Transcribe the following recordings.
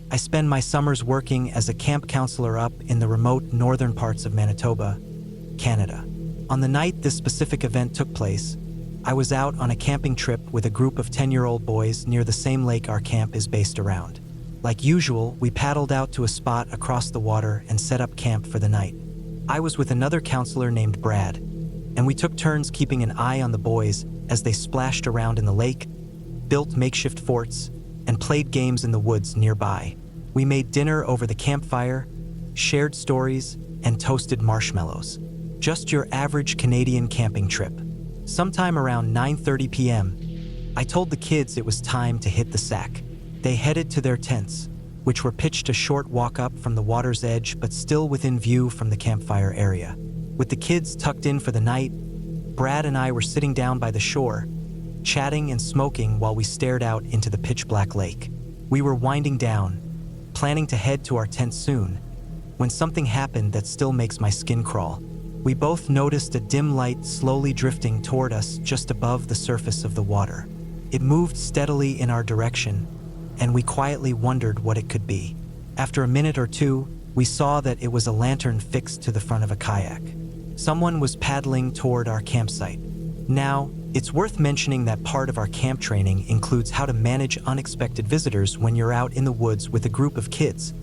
I spend my summers working as a camp counselor up in the remote northern parts of Manitoba, Canada. On the night this specific event took place, I was out on a camping trip with a group of 10-year-old boys near the same lake our camp is based around. Like usual, we paddled out to a spot across the water and set up camp for the night. I was with another counselor named Brad, and we took turns keeping an eye on the boys as they splashed around in the lake, built makeshift forts, and played games in the woods nearby. We made dinner over the campfire, shared stories, and toasted marshmallows. Just your average Canadian camping trip. Sometime around 9:30 p.m., I told the kids it was time to hit the sack. They headed to their tents, which were pitched a short walk up from the water's edge but still within view from the campfire area. With the kids tucked in for the night, Brad and I were sitting down by the shore, chatting and smoking while we stared out into the pitch-black lake. We were winding down, planning to head to our tent soon, when something happened that still makes my skin crawl. We both noticed a dim light slowly drifting toward us just above the surface of the water. It moved steadily in our direction, and we quietly wondered what it could be. After a minute or two, we saw that it was a lantern fixed to the front of a kayak. Someone was paddling toward our campsite. Now, it's worth mentioning that part of our camp training includes how to manage unexpected visitors when you're out in the woods with a group of kids,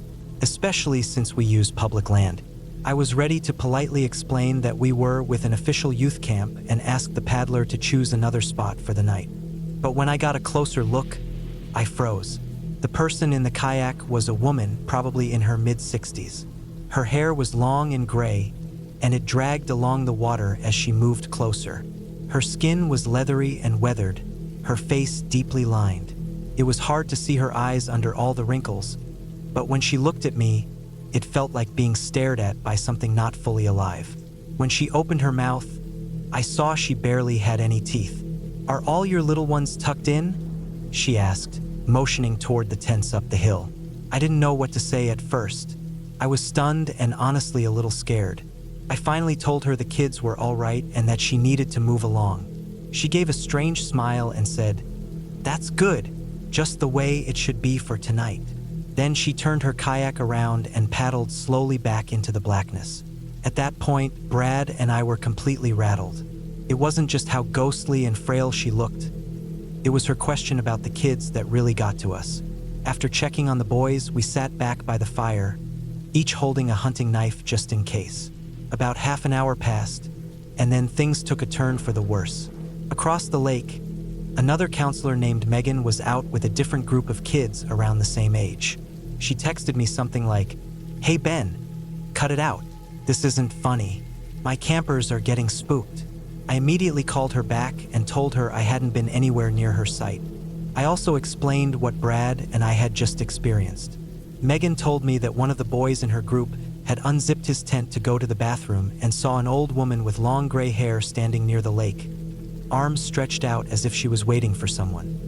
especially since we use public land. I was ready to politely explain that we were with an official youth camp and ask the paddler to choose another spot for the night. But when I got a closer look, I froze. The person in the kayak was a woman, probably in her mid-60s. Her hair was long and gray, and it dragged along the water as she moved closer. Her skin was leathery and weathered, her face deeply lined. It was hard to see her eyes under all the wrinkles, but when she looked at me, it felt like being stared at by something not fully alive. When she opened her mouth, I saw she barely had any teeth. "Are all your little ones tucked in?" she asked, motioning toward the tents up the hill. I didn't know what to say at first. I was stunned and honestly a little scared. I finally told her the kids were all right and that she needed to move along. She gave a strange smile and said, "That's good, just the way it should be for tonight." Then she turned her kayak around and paddled slowly back into the blackness. At that point, Brad and I were completely rattled. It wasn't just how ghostly and frail she looked. It was her question about the kids that really got to us. After checking on the boys, we sat back by the fire, each holding a hunting knife just in case. About half an hour passed, and then things took a turn for the worse. Across the lake, another counselor named Megan was out with a different group of kids around the same age. She texted me something like, "Hey Ben, cut it out. This isn't funny. My campers are getting spooked." I immediately called her back and told her I hadn't been anywhere near her site. I also explained what Brad and I had just experienced. Megan told me that one of the boys in her group had unzipped his tent to go to the bathroom and saw an old woman with long gray hair standing near the lake, arms stretched out as if she was waiting for someone.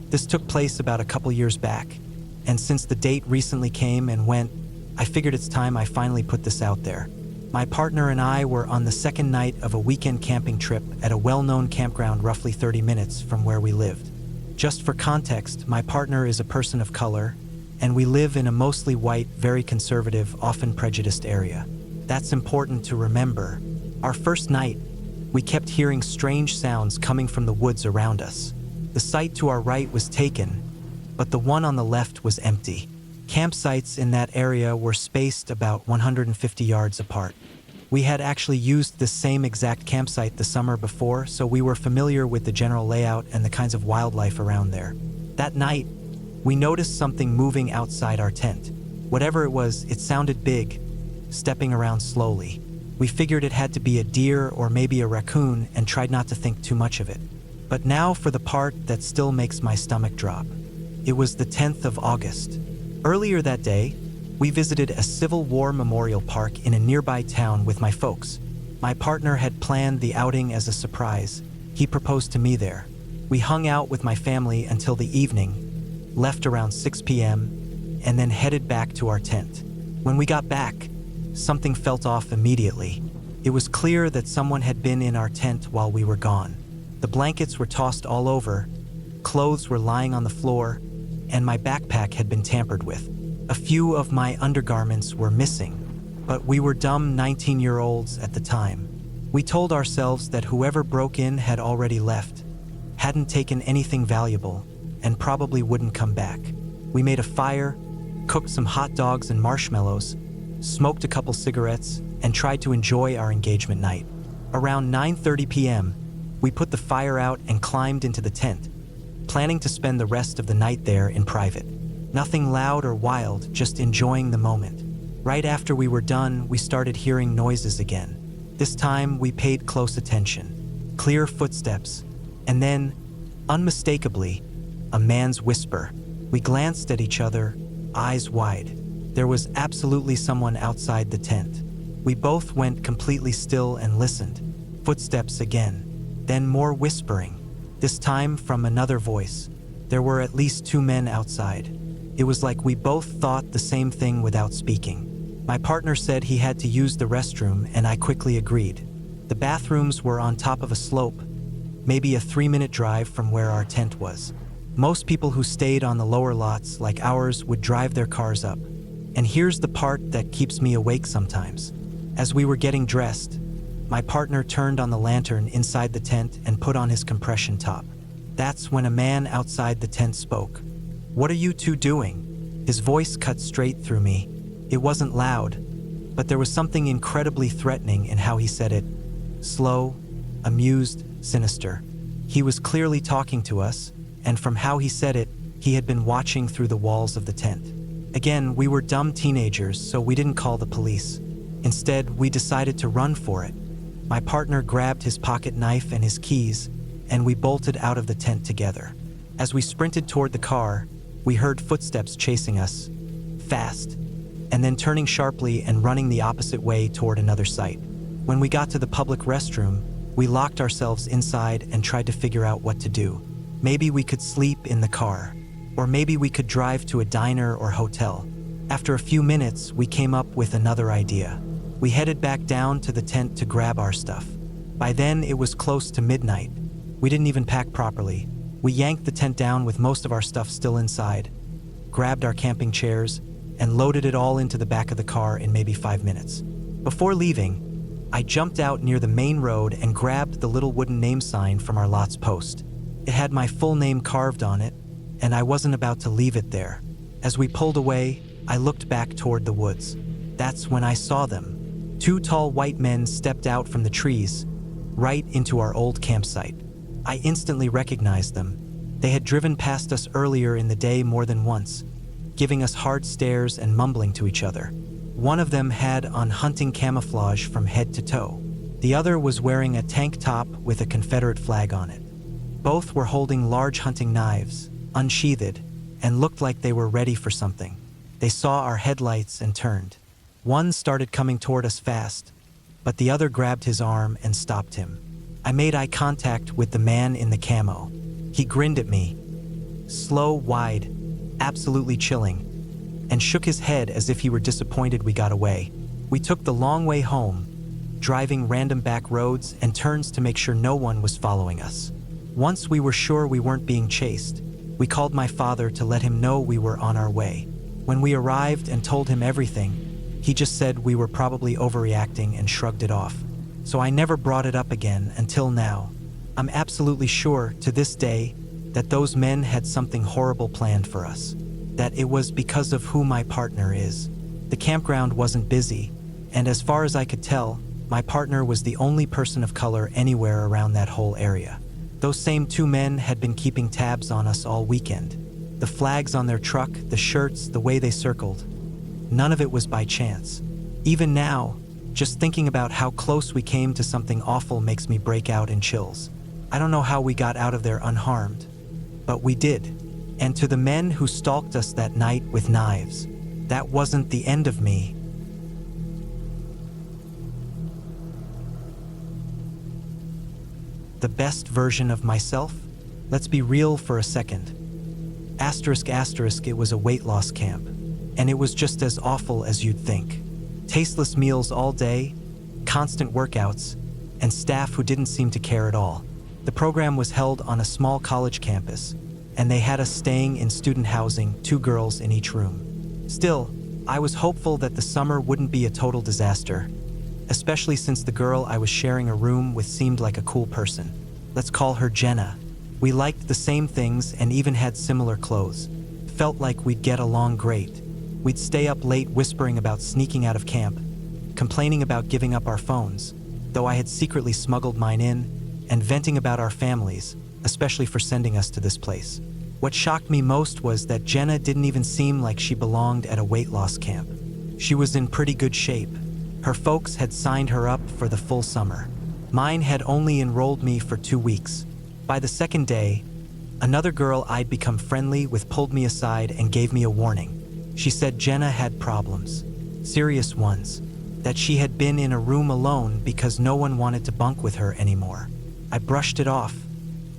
This took place about a couple years back, and since the date recently came and went, I figured it's time I finally put this out there. My partner and I were on the second night of a weekend camping trip at a well-known campground roughly 30 minutes from where we lived. Just for context, my partner is a person of color, and we live in a mostly white, very conservative, often prejudiced area. That's important to remember. Our first night, we kept hearing strange sounds coming from the woods around us. The site to our right was taken, but the one on the left was empty. Campsites in that area were spaced about 150 yards apart. We had actually used the same exact campsite the summer before, so we were familiar with the general layout and the kinds of wildlife around there. That night, we noticed something moving outside our tent. Whatever it was, it sounded big, stepping around slowly. We figured it had to be a deer or maybe a raccoon and tried not to think too much of it. But now for the part that still makes my stomach drop. It was the 10th of August. Earlier that day, we visited a Civil War memorial park in a nearby town with my folks. My partner had planned the outing as a surprise. He proposed to me there. We hung out with my family until the evening, left around 6 p.m., and then headed back to our tent. When we got back, something felt off immediately. It was clear that someone had been in our tent while we were gone. The blankets were tossed all over, clothes were lying on the floor, and my backpack had been tampered with. A few of my undergarments were missing, but we were dumb 19-year-olds at the time. We told ourselves that whoever broke in had already left, hadn't taken anything valuable, and probably wouldn't come back. We made a fire, cooked some hot dogs and marshmallows, smoked a couple cigarettes, and tried to enjoy our engagement night. Around 9:30 p.m., we put the fire out and climbed into the tent, planning to spend the rest of the night there in private. Nothing loud or wild, just enjoying the moment. Right after we were done, we started hearing noises again. This time, we paid close attention. Clear footsteps, and then, unmistakably, a man's whisper. We glanced at each other, eyes wide. There was absolutely someone outside the tent. We both went completely still and listened. Footsteps again, then more whispering, this time from another voice. There were at least 2 men outside. It was like we both thought the same thing without speaking. My partner said he had to use the restroom, and I quickly agreed. The bathrooms were on top of a slope, maybe a 3-minute drive from where our tent was. Most people who stayed on the lower lots, like ours, would drive their cars up. And here's the part that keeps me awake sometimes. As we were getting dressed, my partner turned on the lantern inside the tent and put on his compression top. That's when a man outside the tent spoke. "What are you two doing?" His voice cut straight through me. It wasn't loud, but there was something incredibly threatening in how he said it. Slow, amused, sinister. He was clearly talking to us, and from how he said it, he had been watching through the walls of the tent. Again, we were dumb teenagers, so we didn't call the police. Instead, we decided to run for it. My partner grabbed his pocket knife and his keys, and we bolted out of the tent together. As we sprinted toward the car, we heard footsteps chasing us, fast, and then turning sharply and running the opposite way toward another site. When we got to the public restroom, we locked ourselves inside and tried to figure out what to do. Maybe we could sleep in the car, or maybe we could drive to a diner or hotel. After a few minutes, we came up with another idea. We headed back down to the tent to grab our stuff. By then, it was close to midnight. We didn't even pack properly. We yanked the tent down with most of our stuff still inside, grabbed our camping chairs, and loaded it all into the back of the car in maybe 5 minutes. Before leaving, I jumped out near the main road and grabbed the little wooden name sign from our lot's post. It had my full name carved on it, and I wasn't about to leave it there. As we pulled away, I looked back toward the woods. That's when I saw them. 2 tall white men stepped out from the trees, right into our old campsite. I instantly recognized them. They had driven past us earlier in the day more than once, giving us hard stares and mumbling to each other. One of them had on hunting camouflage from head to toe. The other was wearing a tank top with a Confederate flag on it. Both were holding large hunting knives, unsheathed, and looked like they were ready for something. They saw our headlights and turned. One started coming toward us fast, but the other grabbed his arm and stopped him. I made eye contact with the man in the camo. He grinned at me, slow, wide, absolutely chilling, and shook his head as if he were disappointed we got away. We took the long way home, driving random back roads and turns to make sure no one was following us. Once we were sure we weren't being chased, we called my father to let him know we were on our way. When we arrived and told him everything, he just said we were probably overreacting and shrugged it off. So I never brought it up again until now. I'm absolutely sure, to this day, that those men had something horrible planned for us. That it was because of who my partner is. The campground wasn't busy, and as far as I could tell, my partner was the only person of color anywhere around that whole area. Those same 2 men had been keeping tabs on us all weekend. The flags on their truck, the shirts, the way they circled. None of it was by chance. Even now, just thinking about how close we came to something awful makes me break out in chills. I don't know how we got out of there unharmed, but we did. And to the men who stalked us that night with knives, that wasn't the end of me. The best version of myself? Let's be real for a second. Asterisk, it was a weight loss camp, and it was just as awful as you'd think. Tasteless meals all day, constant workouts, and staff who didn't seem to care at all. The program was held on a small college campus, and they had us staying in student housing, 2 girls in each room. Still, I was hopeful that the summer wouldn't be a total disaster, especially since the girl I was sharing a room with seemed like a cool person. Let's call her Jenna. We liked the same things and even had similar clothes. Felt like we'd get along great. We'd stay up late whispering about sneaking out of camp, complaining about giving up our phones, though I had secretly smuggled mine in, and venting about our families, especially for sending us to this place. What shocked me most was that Jenna didn't even seem like she belonged at a weight loss camp. She was in pretty good shape. Her folks had signed her up for the full summer. Mine had only enrolled me for 2 weeks. By the second day, another girl I'd become friendly with pulled me aside and gave me a warning. She said Jenna had problems, serious ones, that she had been in a room alone because no one wanted to bunk with her anymore. I brushed it off,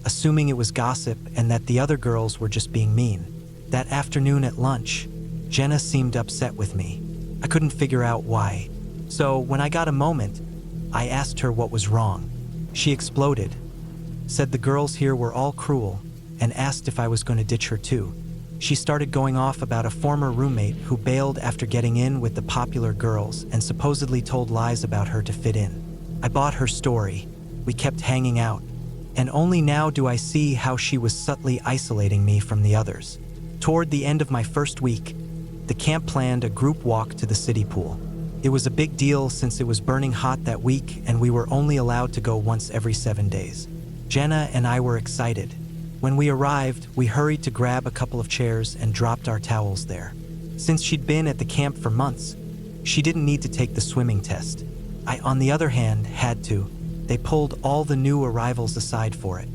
assuming it was gossip and that the other girls were just being mean. That afternoon at lunch, Jenna seemed upset with me. I couldn't figure out why. So when I got a moment, I asked her what was wrong. She exploded, said the girls here were all cruel, and asked if I was going to ditch her too. She started going off about a former roommate who bailed after getting in with the popular girls and supposedly told lies about her to fit in. I bought her story. We kept hanging out, and only now do I see how she was subtly isolating me from the others. Toward the end of my first week, the camp planned a group walk to the city pool. It was a big deal since it was burning hot that week and we were only allowed to go once every 7 days. Jenna and I were excited. When we arrived, we hurried to grab a couple of chairs and dropped our towels there. Since she'd been at the camp for months, she didn't need to take the swimming test. I, on the other hand, had to. They pulled all the new arrivals aside for it.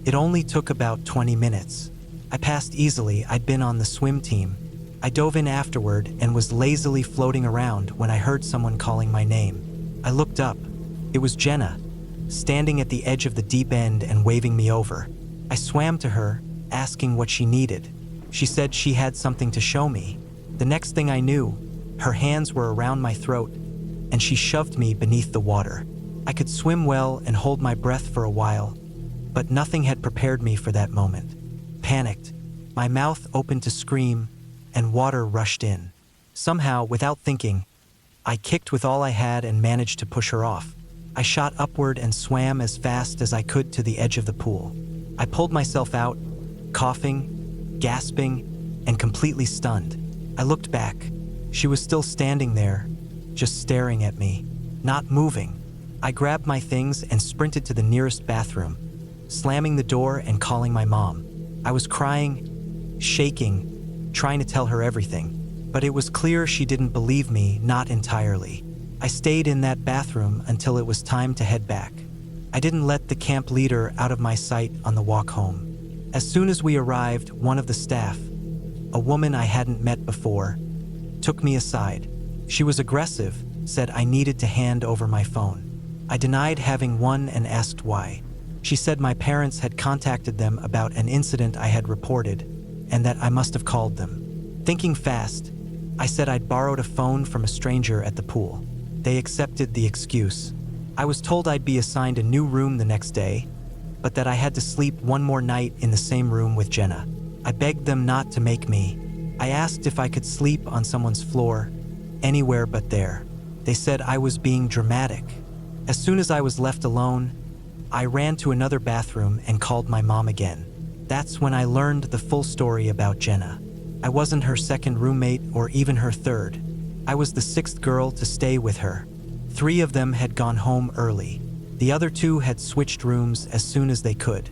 It only took about 20 minutes. I passed easily. I'd been on the swim team. I dove in afterward and was lazily floating around when I heard someone calling my name. I looked up. It was Jenna, standing at the edge of the deep end and waving me over. I swam to her, asking what she needed. She said she had something to show me. The next thing I knew, her hands were around my throat, and she shoved me beneath the water. I could swim well and hold my breath for a while, but nothing had prepared me for that moment. Panicked, my mouth opened to scream, and water rushed in. Somehow, without thinking, I kicked with all I had and managed to push her off. I shot upward and swam as fast as I could to the edge of the pool. I pulled myself out, coughing, gasping, and completely stunned. I looked back. She was still standing there, just staring at me, not moving. I grabbed my things and sprinted to the nearest bathroom, slamming the door and calling my mom. I was crying, shaking, trying to tell her everything, but it was clear she didn't believe me, not entirely. I stayed in that bathroom until it was time to head back. I didn't let the camp leader out of my sight on the walk home. As soon as we arrived, one of the staff, a woman I hadn't met before, took me aside. She was aggressive, said I needed to hand over my phone. I denied having one and asked why. She said my parents had contacted them about an incident I had reported, and that I must have called them. Thinking fast, I said I'd borrowed a phone from a stranger at the pool. They accepted the excuse. I was told I'd be assigned a new room the next day, but that I had to sleep one more night in the same room with Jenna. I begged them not to make me. I asked if I could sleep on someone's floor, anywhere but there. They said I was being dramatic. As soon as I was left alone, I ran to another bathroom and called my mom again. That's when I learned the full story about Jenna. I wasn't her second roommate or even her third. I was the 6th girl to stay with her. 3 of them had gone home early. The other 2 had switched rooms as soon as they could.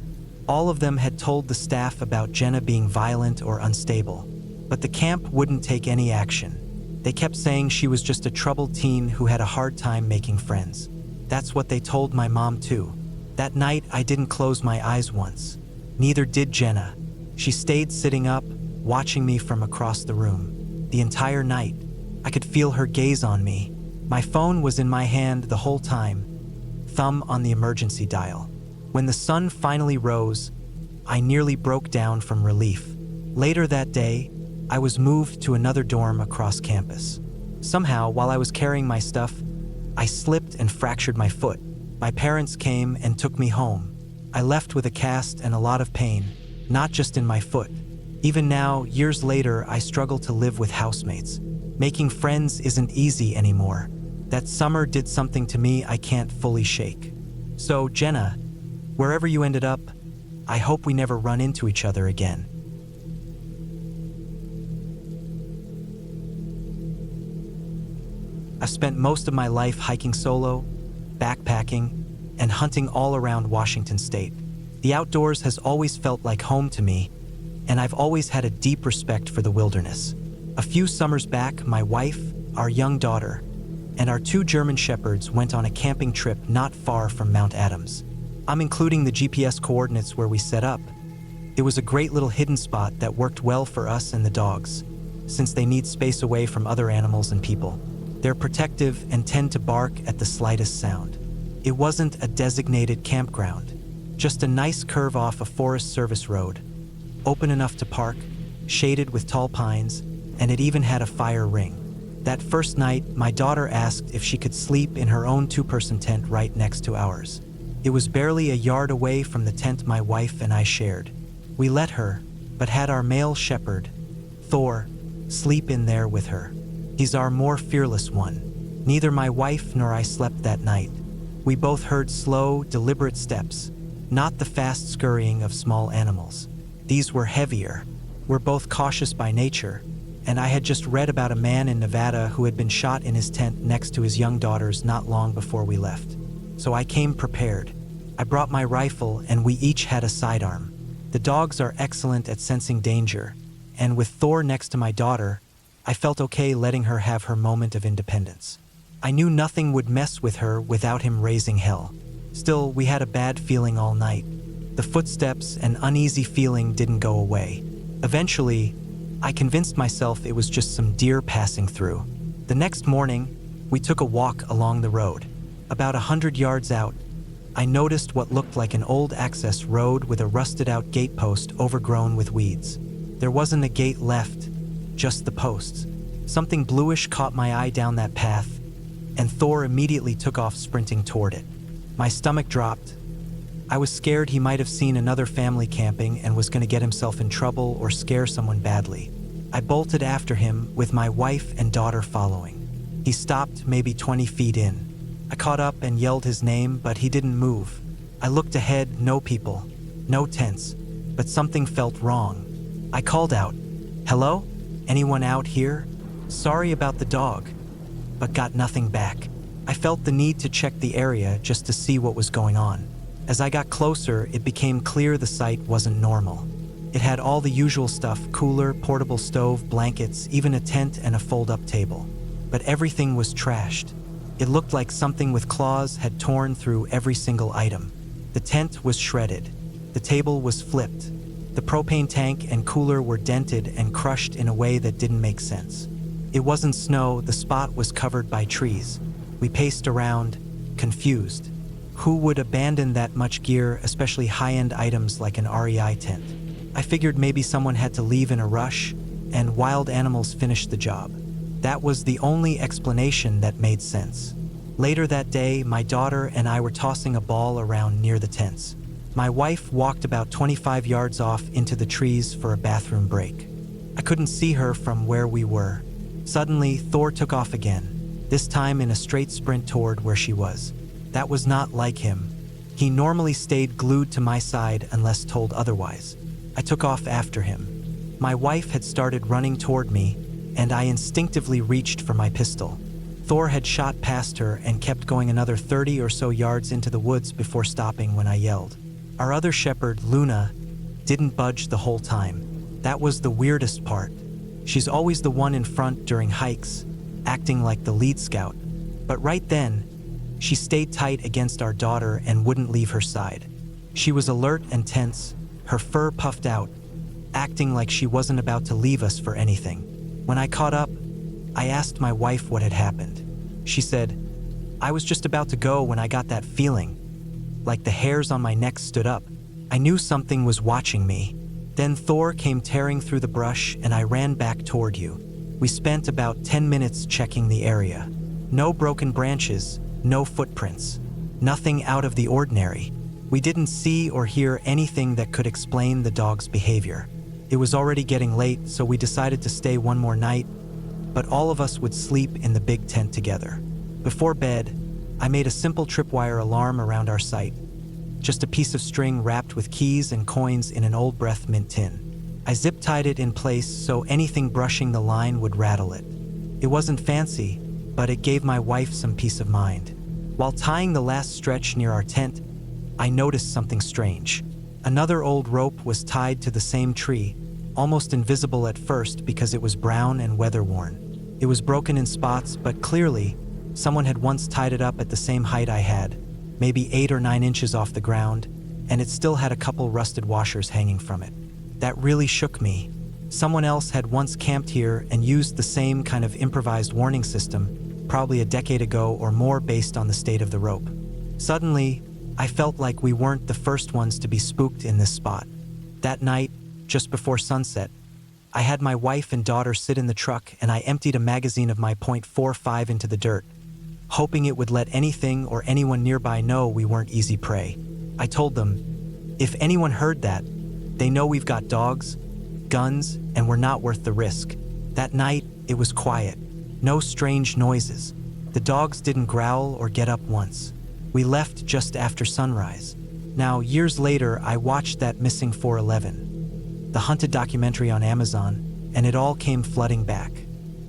All of them had told the staff about Jenna being violent or unstable, but the camp wouldn't take any action. They kept saying she was just a troubled teen who had a hard time making friends. That's what they told my mom too. That night, I didn't close my eyes once. Neither did Jenna. She stayed sitting up, watching me from across the room. The entire night, I could feel her gaze on me. My phone was in my hand the whole time, thumb on the emergency dial. When the sun finally rose, I nearly broke down from relief. Later that day, I was moved to another dorm across campus. Somehow, while I was carrying my stuff, I slipped and fractured my foot. My parents came and took me home. I left with a cast and a lot of pain, not just in my foot. Even now, years later, I struggle to live with housemates. Making friends isn't easy anymore. That summer did something to me I can't fully shake. So, Jenna, wherever you ended up, I hope we never run into each other again. I've spent most of my life hiking solo, backpacking, and hunting all around Washington state. The outdoors has always felt like home to me, and I've always had a deep respect for the wilderness. A few summers back, my wife, our young daughter, and our 2 German shepherds went on a camping trip not far from Mount Adams. I'm including the GPS coordinates where we set up. It was a great little hidden spot that worked well for us and the dogs, since they need space away from other animals and people. They're protective and tend to bark at the slightest sound. It wasn't a designated campground, just a nice curve off a Forest Service road, open enough to park, shaded with tall pines, and it even had a fire ring. That first night, my daughter asked if she could sleep in her own 2-person tent right next to ours. It was barely a yard away from the tent my wife and I shared. We let her, but had our male shepherd, Thor, sleep in there with her. He's our more fearless one. Neither my wife nor I slept that night. We both heard slow, deliberate steps, not the fast scurrying of small animals. These were heavier. We're both cautious by nature, and I had just read about a man in Nevada who had been shot in his tent next to his young daughters not long before we left. So I came prepared. I brought my rifle, and we each had a sidearm. The dogs are excellent at sensing danger, and with Thor next to my daughter, I felt okay letting her have her moment of independence. I knew nothing would mess with her without him raising hell. Still, we had a bad feeling all night. The footsteps and uneasy feeling didn't go away. Eventually, I convinced myself it was just some deer passing through. The next morning, we took a walk along the road. About 100 yards out, I noticed what looked like an old access road with a rusted-out gate post overgrown with weeds. There wasn't a gate left, just the posts. Something bluish caught my eye down that path, and Thor immediately took off sprinting toward it. My stomach dropped. I was scared he might have seen another family camping and was going to get himself in trouble or scare someone badly. I bolted after him with my wife and daughter following. He stopped maybe 20 feet in. I caught up and yelled his name, but he didn't move. I looked ahead, no people, no tents, but something felt wrong. I called out, "Hello? Anyone out here? Sorry about the dog," but got nothing back. I felt the need to check the area just to see what was going on. As I got closer, it became clear the site wasn't normal. It had all the usual stuff: cooler, portable stove, blankets, even a tent and a fold-up table. But everything was trashed. It looked like something with claws had torn through every single item. The tent was shredded. The table was flipped. The propane tank and cooler were dented and crushed in a way that didn't make sense. It wasn't snow, the spot was covered by trees. We paced around, confused. Who would abandon that much gear, especially high-end items like an REI tent? I figured maybe someone had to leave in a rush, and wild animals finished the job. That was the only explanation that made sense. Later that day, my daughter and I were tossing a ball around near the tents. My wife walked about 25 yards off into the trees for a bathroom break. I couldn't see her from where we were. Suddenly, Thor took off again, this time in a straight sprint toward where she was. That was not like him. He normally stayed glued to my side unless told otherwise. I took off after him. My wife had started running toward me, and I instinctively reached for my pistol. Thor had shot past her and kept going another 30 or so yards into the woods before stopping when I yelled. Our other shepherd, Luna, didn't budge the whole time. That was the weirdest part. She's always the one in front during hikes, acting like the lead scout. But right then, she stayed tight against our daughter and wouldn't leave her side. She was alert and tense, her fur puffed out, acting like she wasn't about to leave us for anything. When I caught up, I asked my wife what had happened. She said, "I was just about to go when I got that feeling. Like the hairs on my neck stood up. I knew something was watching me. Then Thor came tearing through the brush and I ran back toward you. We spent about 10 minutes checking the area. No broken branches, no footprints, nothing out of the ordinary. We didn't see or hear anything that could explain the dog's behavior. It was already getting late, so we decided to stay one more night, but all of us would sleep in the big tent together. Before bed, I made a simple tripwire alarm around our site, just a piece of string wrapped with keys and coins in an old breath mint tin. I zip-tied it in place so anything brushing the line would rattle it. It wasn't fancy, but it gave my wife some peace of mind. While tying the last stretch near our tent, I noticed something strange. Another old rope was tied to the same tree, almost invisible at first because it was brown and weather-worn. It was broken in spots, but clearly, someone had once tied it up at the same height I had, maybe 8 or 9 inches off the ground, and it still had a couple rusted washers hanging from it. That really shook me. Someone else had once camped here and used the same kind of improvised warning system, probably a decade ago or more based on the state of the rope. Suddenly, I felt like we weren't the first ones to be spooked in this spot. That night, just before sunset, I had my wife and daughter sit in the truck and I emptied a magazine of my .45 into the dirt, hoping it would let anything or anyone nearby know we weren't easy prey. I told them, if anyone heard that, they know we've got dogs, guns, and we're not worth the risk. That night, it was quiet. No strange noises. The dogs didn't growl or get up once. We left just after sunrise. Now, years later, I watched that Missing 411, the hunted documentary on Amazon, and it all came flooding back.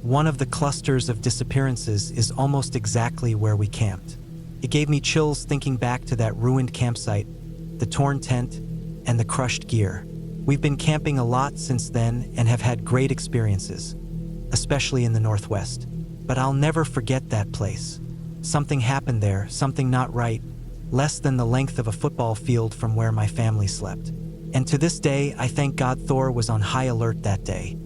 One of the clusters of disappearances is almost exactly where we camped. It gave me chills thinking back to that ruined campsite, the torn tent, and the crushed gear. We've been camping a lot since then and have had great experiences, especially in the Northwest. But I'll never forget that place. Something happened there, something not right, less than the length of a football field from where my family slept. And to this day, I thank God Thor was on high alert that day.